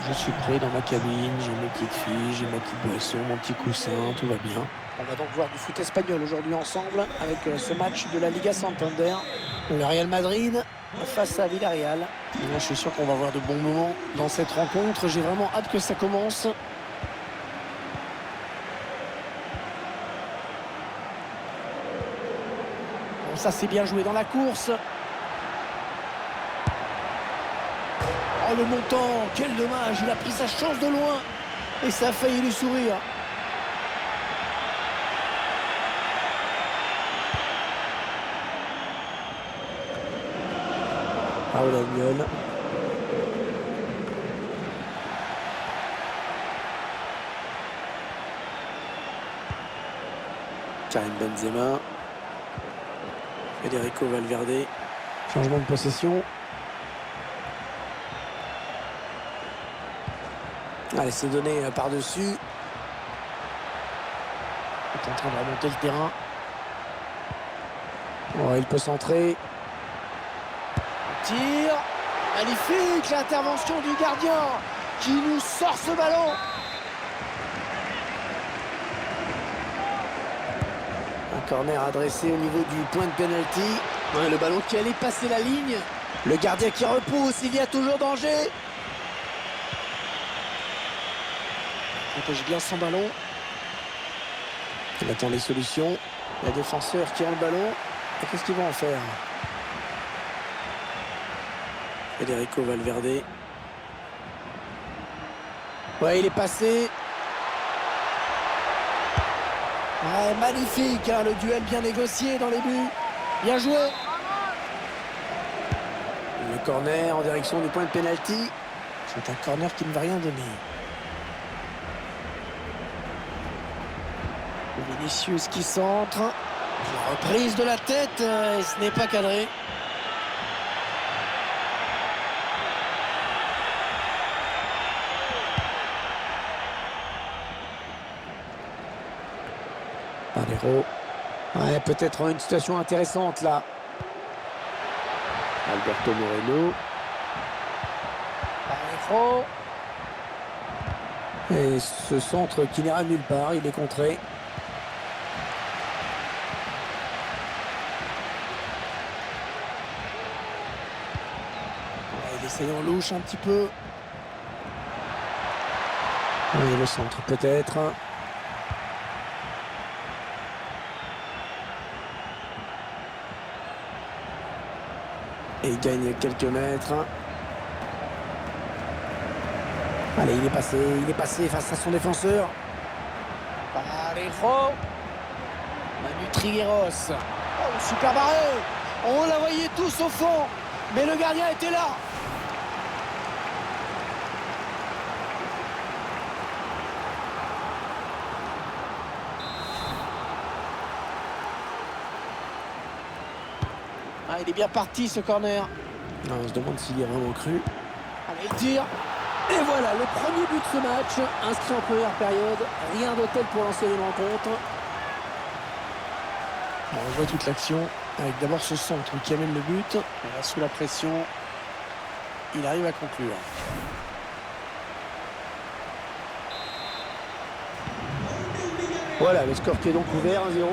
Je suis prêt dans ma cabine, j'ai mes petites filles, j'ai ma petite boisson, mon petit coussin, tout va bien. On va donc voir du foot espagnol aujourd'hui ensemble avec ce match de la Liga Santander. Le Real Madrid face à Villarreal. Et là, je suis sûr qu'on va avoir de bons moments dans cette rencontre. J'ai vraiment hâte que ça commence. Bon, ça c'est bien joué dans la course. Oh, le montant, quel dommage, il a pris sa chance de loin et ça a failli lui sourire. Raúl Albiol. Karim Benzema. Federico Valverde. Changement de possession. Allez, c'est donné par-dessus. Il est en train de remonter le terrain. Oh, il peut centrer. Tir. Magnifique l'intervention du gardien qui nous sort ce ballon. Un corner adressé au niveau du point de pénalty. Ouais, le ballon qui allait passer la ligne. Le gardien qui repousse, il y a toujours danger. Il protège bien son ballon. Il attend les solutions. Les défenseurs qui ont le ballon. Et qu'est-ce qu'ils vont en faire? Federico Valverde. Ouais, il est passé. Ouais, magnifique, hein, le duel bien négocié dans les buts. Bien joué. Le corner en direction du point de pénalty. C'est un corner qui ne va rien donner. Vinicius qui centre. La reprise de la tête et ce n'est pas cadré. Valero. Ouais, peut-être une situation intéressante là. Alberto Moreno. Valero. Et ce centre qui n'ira nulle part, il est contré. Il essaye en louche un petit peu. Oui, le centre peut-être. Et il gagne quelques mètres. Allez, il est passé face à son défenseur. Valero. Manu Trigueros. Oh, super barré. On la voyait tous au fond, mais le gardien était là. Ah, il est bien parti ce corner. Ah, on se demande s'il y a vraiment cru. Allez, il tire. Et voilà, le premier but de ce match, inscrit en première période. Rien de tel pour lancer une rencontre. Bon, on voit toute l'action, avec d'abord ce centre qui amène le but. Et là, sous la pression, il arrive à conclure. Voilà, le score qui est donc ouvert, 1-0.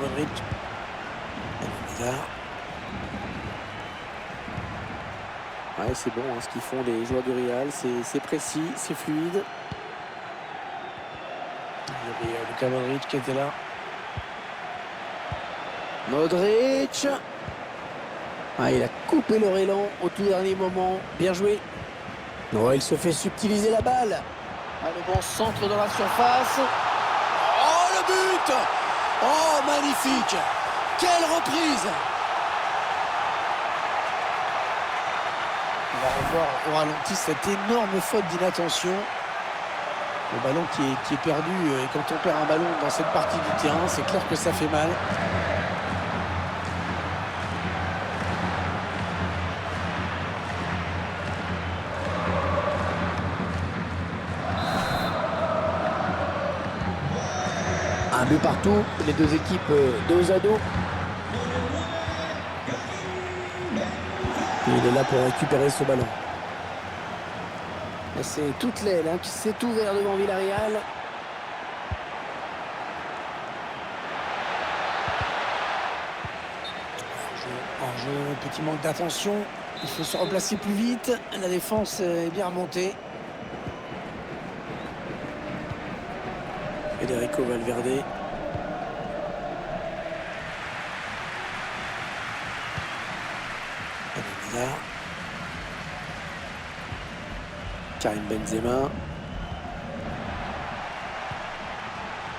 Modric. Ouais, c'est bon hein, ce qu'ils font les joueurs du Real, c'est précis, c'est fluide. Il y avait Luka Modric qui était là. Modric. Ah, il a coupé leur élan au tout dernier moment. Bien joué. Oh, il se fait subtiliser la balle. Ah, le bon centre dans la surface. Oh, le but! Oh, magnifique! Quelle reprise! On va revoir au ralenti cette énorme faute d'inattention. Le ballon qui est perdu. Et quand on perd un ballon dans cette partie du terrain, c'est clair que ça fait mal. Un but partout, les deux équipes dos à dos. Et il est là pour récupérer ce ballon. Et c'est toute l'aile qui s'est ouverte devant Villarreal. En jeu, petit manque d'attention. Il faut se replacer plus vite. La défense est bien remontée. Federico Valverde. Hazard. Karim Benzema.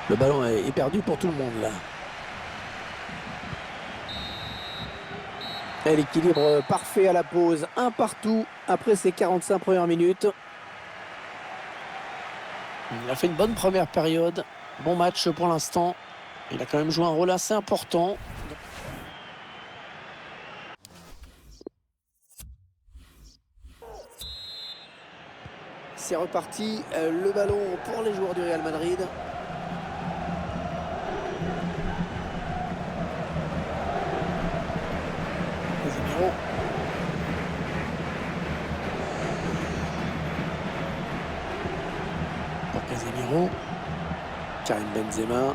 Le ballon est perdu pour tout le monde là. Et l'équilibre parfait à la pause. Un partout après ces 45 premières minutes. Il a fait une bonne première période. Bon match pour l'instant. Il a quand même joué un rôle assez important. C'est reparti. Le ballon pour les joueurs du Real Madrid. Casemiro. Pour Casemiro. Karim Benzema.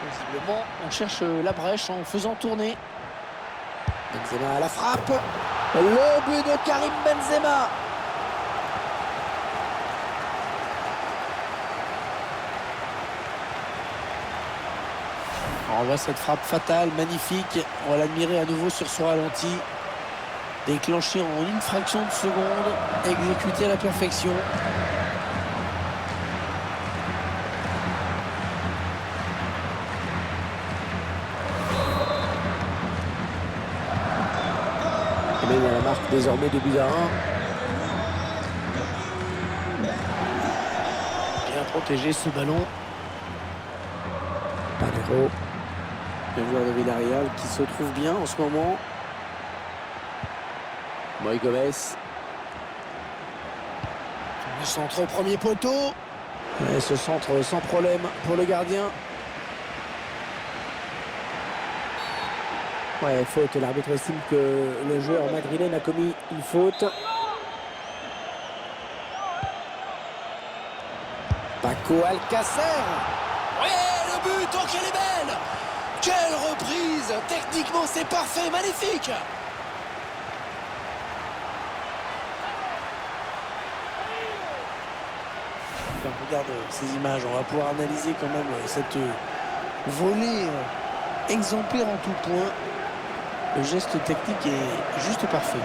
Visiblement, on cherche la brèche en faisant tourner. Benzema à la frappe. Le but de Karim Benzema. On voit cette frappe fatale, magnifique. On va l'admirer à nouveau sur ce ralenti. Déclenché en une fraction de seconde, exécuté à la perfection. Et même à la marque désormais de but à 1. Bien protégé ce ballon. Panero. Le joueur de Villarreal qui se trouve bien en ce moment. Moi Gomez. Le centre au premier poteau. Et ce centre sans problème pour le gardien. Ouais, faute. L'arbitre estime que le joueur madrilène a commis une faute. Paco Alcácer. Ouais, le but, oh qu'elle est belle! Quelle reprise! Techniquement, c'est parfait, magnifique! Quand on regarde ces images, on va pouvoir analyser quand même cette volée exemplaire en tout point. Le geste technique est juste parfait.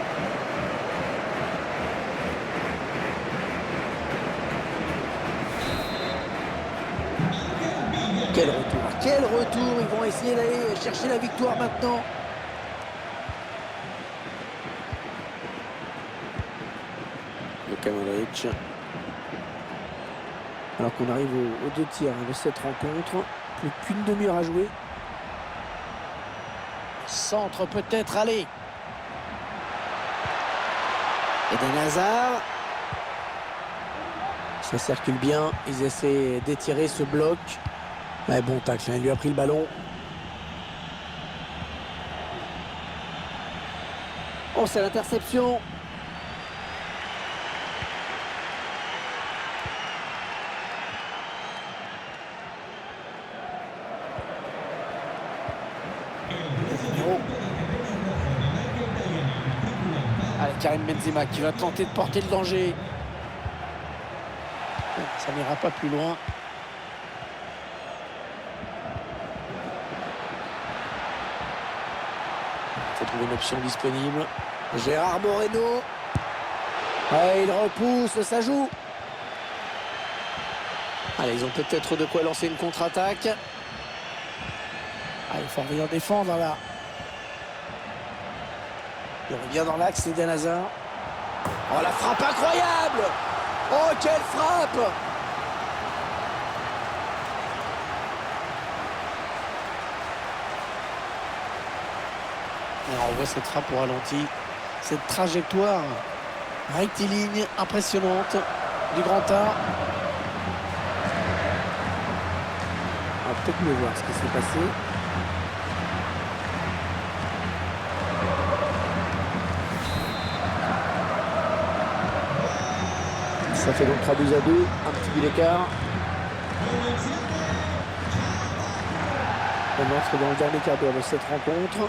Quel retour! Quel retour! Ils vont essayer d'aller chercher la victoire maintenant. Luka Modric. Alors qu'on arrive aux deux tiers de cette rencontre. Plus qu'une demi-heure à jouer. Centre peut-être, allez. Eden Hazard. Ça circule bien. Ils essaient d'étirer ce bloc. Ouais, bon tacle, il lui a pris le ballon. Oh, c'est l'interception. Allez, Karim Benzema qui va tenter de porter le danger. Ça n'ira pas plus loin. Il faut trouver une option disponible. Gérard Moreno. Ouais, il repousse, ça joue. Allez, ils ont peut-être de quoi lancer une contre-attaque. Allez, il faut venir défendre là. Il revient dans l'axe, Eden Hazard. Oh, la frappe incroyable! Oh, quelle frappe! Alors, on voit cette frappe au ralenti. Cette trajectoire Rectiligne impressionnante du grand art. On va peut-être mieux voir ce qui s'est passé. Ça fait donc 3 buts à 2, un petit but d'écart. On entre dans le dernier quart d'heure de cette rencontre.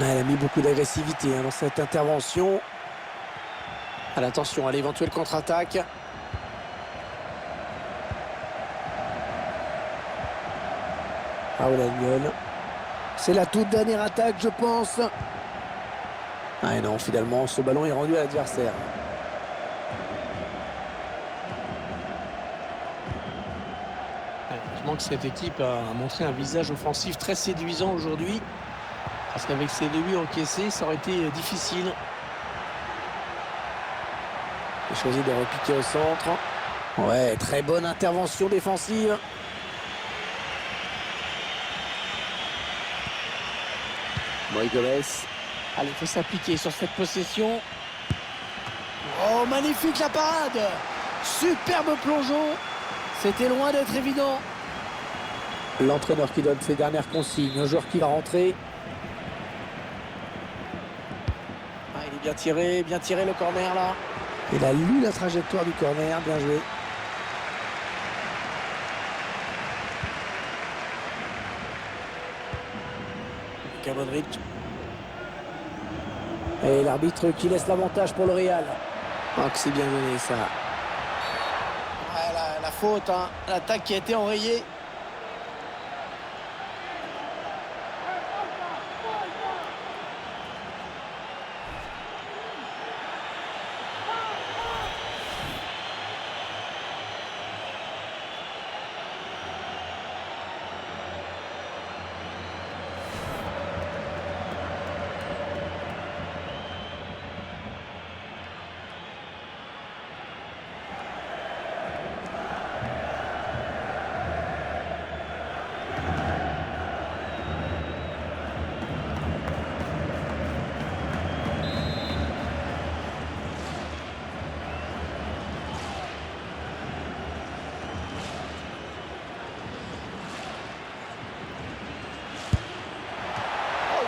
Elle a mis beaucoup d'agressivité dans cette intervention. Attention à l'éventuelle contre-attaque. Raoul Albiol. C'est la toute dernière attaque, je pense. Ah non, finalement, ce ballon est rendu à l'adversaire. Heureusement que cette équipe a montré un visage offensif très séduisant aujourd'hui. Parce qu'avec ces 2 buts encaissés, ça aurait été difficile. Il a choisi de repiquer au centre. Ouais, très bonne intervention défensive. Moïgoles. Allez, il faut s'appliquer sur cette possession. Oh, magnifique la parade! Superbe plongeon. C'était loin d'être évident. L'entraîneur qui donne ses dernières consignes au joueur qui va rentrer. Ah, il est bien tiré le corner là. Il a lu la trajectoire du corner, bien joué. Luka Modric. Et l'arbitre qui laisse l'avantage pour le Real. Oh, que c'est bien donné ça. Ouais, la faute, hein. L'attaque qui a été enrayée.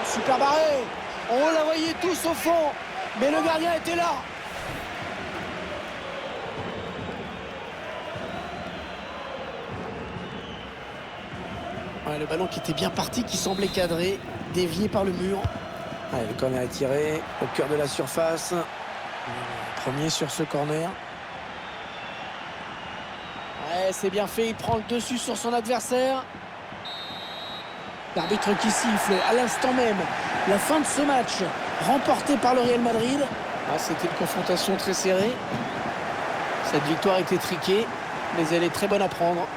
Super barré. On la voyait tous au fond, mais le gardien était là. Ouais, le ballon qui était bien parti, qui semblait cadré, dévié par le mur. Allez, le corner est tiré au cœur de la surface. Premier sur ce corner. Ouais, c'est bien fait, il prend le dessus sur son adversaire. L'arbitre qui siffle à l'instant même la fin de ce match remporté par le Real Madrid. Ah, c'était une confrontation très serrée. Cette victoire était triquée, mais elle est très bonne à prendre.